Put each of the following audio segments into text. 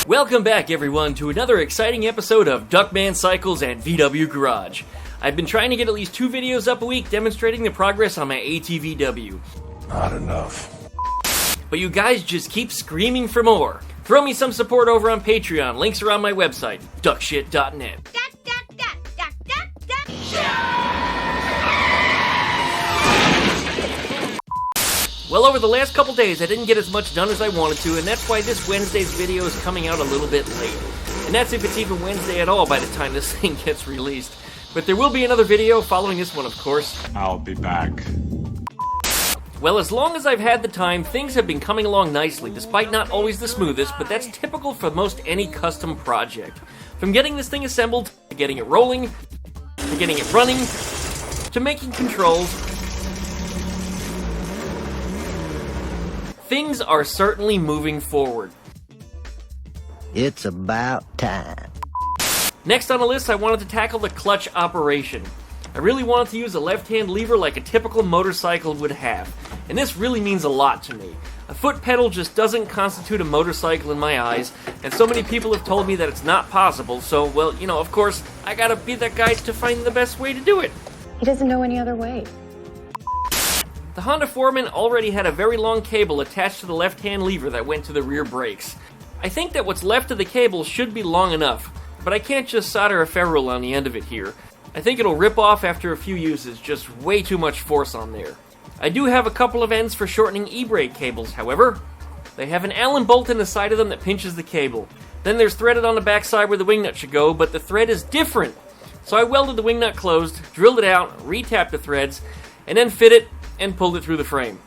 Welcome back, everyone, to another exciting episode of Duckman Cycles and VW Garage. I've been trying to get at least 2 videos up a week demonstrating the progress on my ATVW. Not enough. But you guys just keep screaming for more. Throw me some support over on Patreon. Links are on my website, duckshit.net. Well, over the last couple days, I didn't get as much done as I wanted to, and that's why this Wednesday's video is coming out a little bit late. And that's if it's even Wednesday at all by the time this thing gets released. But there will be another video following this one, of course. I'll be back. Well, as long as I've had the time, things have been coming along nicely, despite not always the smoothest, but that's typical for most any custom project. From getting this thing assembled, to getting it rolling, to getting it running, to making controls, things are certainly moving forward. It's about time. Next on the list, I wanted to tackle the clutch operation. I really wanted to use a left-hand lever like a typical motorcycle would have, and this really means a lot to me. A foot pedal just doesn't constitute a motorcycle in my eyes, and so many people have told me that it's not possible, so, well, you know, of course, I gotta be that guy to find the best way to do it. He doesn't know any other way. The Honda Foreman already had a very long cable attached to the left-hand lever that went to the rear brakes. I think that what's left of the cable should be long enough, but I can't just solder a ferrule on the end of it here. I think it'll rip off after a few uses, just way too much force on there. I do have a couple of ends for shortening e-brake cables, however. They have an Allen bolt in the side of them that pinches the cable. Then there's threaded on the backside where the wing nut should go, but the thread is different. So I welded the wing nut closed, drilled it out, re-tapped the threads, and then fit it and pulled it through the frame.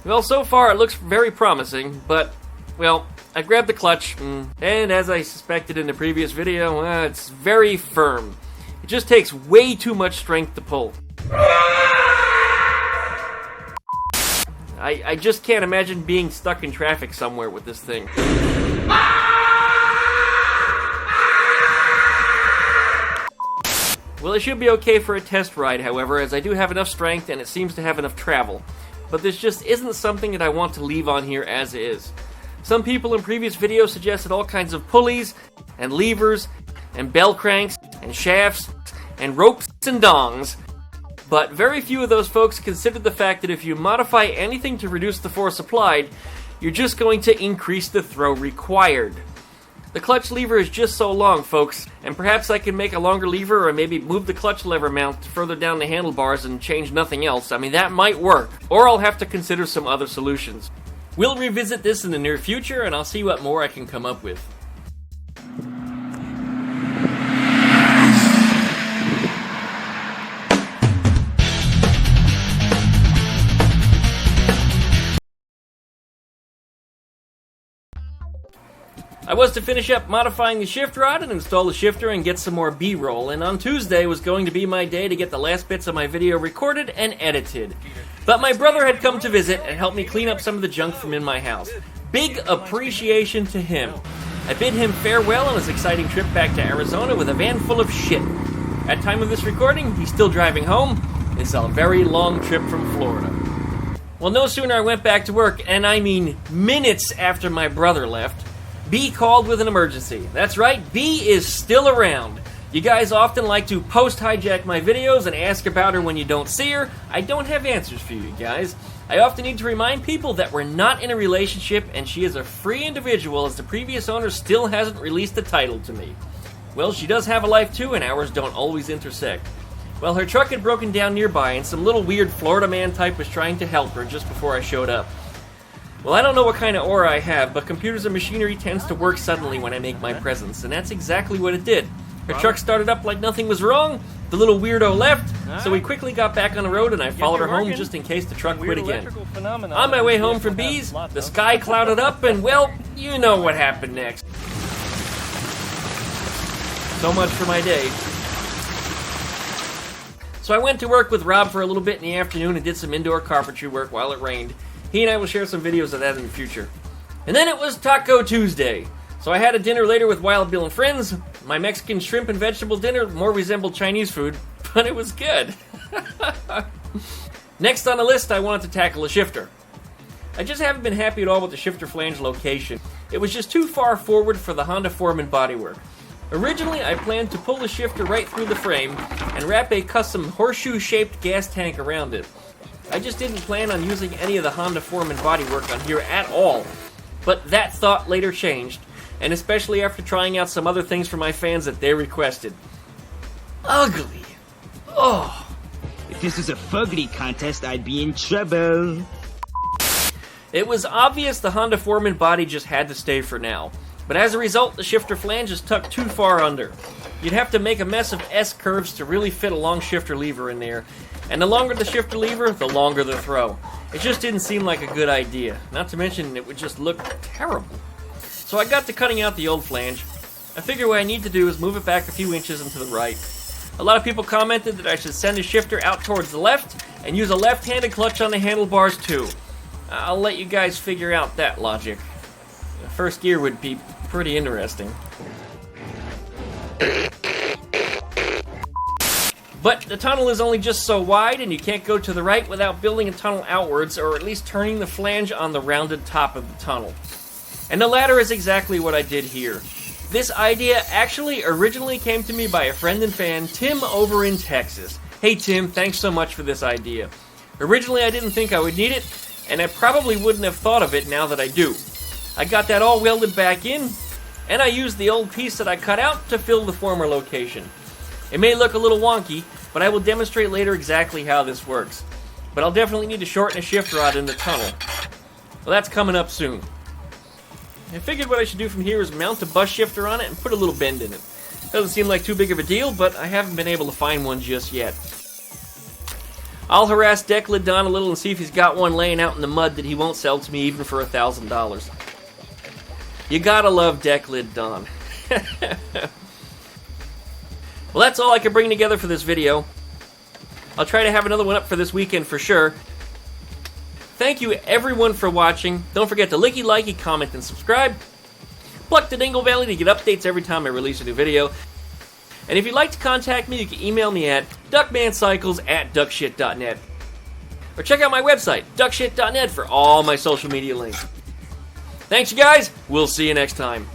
Well, so far it looks very promising, but, well, I grabbed the clutch, and as I suspected in the previous video, it's very firm. It just takes way too much strength to pull. I just can't imagine being stuck in traffic somewhere with this thing. Well, it should be okay for a test ride, however, as I do have enough strength and it seems to have enough travel. But this just isn't something that I want to leave on here as is. Some people in previous videos suggested all kinds of pulleys, and levers, and bell cranks, and shafts, and ropes and dongs. But very few of those folks considered the fact that if you modify anything to reduce the force applied, you're just going to increase the throw required. The clutch lever is just so long, folks, and perhaps I can make a longer lever or maybe move the clutch lever mount further down the handlebars and change nothing else. I mean, that might work, or I'll have to consider some other solutions. We'll revisit this in the near future, and I'll see what more I can come up with. I was to finish up modifying the shift rod and install the shifter and get some more B-roll, and on Tuesday was going to be my day to get the last bits of my video recorded and edited. But my brother had come to visit and helped me clean up some of the junk from in my house. Big appreciation to him. I bid him farewell on his exciting trip back to Arizona with a van full of shit. At time of this recording, he's still driving home. It's a very long trip from Florida. Well, no sooner I went back to work, and I mean minutes after my brother left, B called with an emergency. That's right, B is still around. You guys often like to post-hijack my videos and ask about her when you don't see her. I don't have answers for you guys. I often need to remind people that we're not in a relationship and she is a free individual as the previous owner still hasn't released the title to me. Well, she does have a life too and ours don't always intersect. Well, her truck had broken down nearby and some little weird Florida man type was trying to help her just before I showed up. Well, I don't know what kind of aura I have, but computers and machinery tends to work suddenly when I make my presence, and that's exactly what it did. Her truck started up like nothing was wrong, the little weirdo left, so we quickly got back on the road and I followed her home just in case the truck quit again. On my way home from B's, the sky clouded up and, well, you know what happened next. So much for my day. So I went to work with Rob for a little bit in the afternoon and did some indoor carpentry work while it rained. He and I will share some videos of that in the future. And then it was Taco Tuesday. So I had a dinner later with Wild Bill and friends. My Mexican shrimp and vegetable dinner more resembled Chinese food, but it was good. Next on the list, I wanted to tackle a shifter. I just haven't been happy at all with the Shifter Flange location. It was just too far forward for the Honda Foreman bodywork. Originally, I planned to pull the shifter right through the frame and wrap a custom horseshoe-shaped gas tank around it. I just didn't plan on using any of the Honda Foreman bodywork on here at all. But that thought later changed, and especially after trying out some other things for my fans that they requested. Ugly. Oh. If this was a fugly contest, I'd be in trouble. It was obvious the Honda Foreman body just had to stay for now. But as a result, the shifter flange is tucked too far under. You'd have to make a mess of S-curves to really fit a long shifter lever in there. And the longer the shifter lever, the longer the throw. It just didn't seem like a good idea. Not to mention, it would just look terrible. So I got to cutting out the old flange. I figure what I need to do is move it back a few inches and to the right. A lot of people commented that I should send the shifter out towards the left and use a left-handed clutch on the handlebars too. I'll let you guys figure out that logic. The first gear would be pretty interesting. But the tunnel is only just so wide, and you can't go to the right without building a tunnel outwards, or at least turning the flange on the rounded top of the tunnel. And the latter is exactly what I did here. This idea actually originally came to me by a friend and fan, Tim over in Texas. Hey Tim, thanks so much for this idea. Originally I didn't think I would need it, and I probably wouldn't have thought of it now that I do. I got that all welded back in, and I used the old piece that I cut out to fill the former location. It may look a little wonky, but I will demonstrate later exactly how this works. But I'll definitely need to shorten a shift rod in the tunnel. Well, that's coming up soon. I figured what I should do from here is mount a bus shifter on it and put a little bend in it. Doesn't seem like too big of a deal, but I haven't been able to find one just yet. I'll harass Decklid Don a little and see if he's got one laying out in the mud that he won't sell to me even for $1,000. You gotta love Decklid Don. Well, that's all I can bring together for this video. I'll try to have another one up for this weekend for sure. Thank you everyone for watching. Don't forget to licky, likey, comment, and subscribe. Pluck the Dingle Valley to get updates every time I release a new video. And if you'd like to contact me, you can email me at duckmancycles@duckshit.net. Or check out my website, duckshit.net, for all my social media links. Thanks, you guys. We'll see you next time.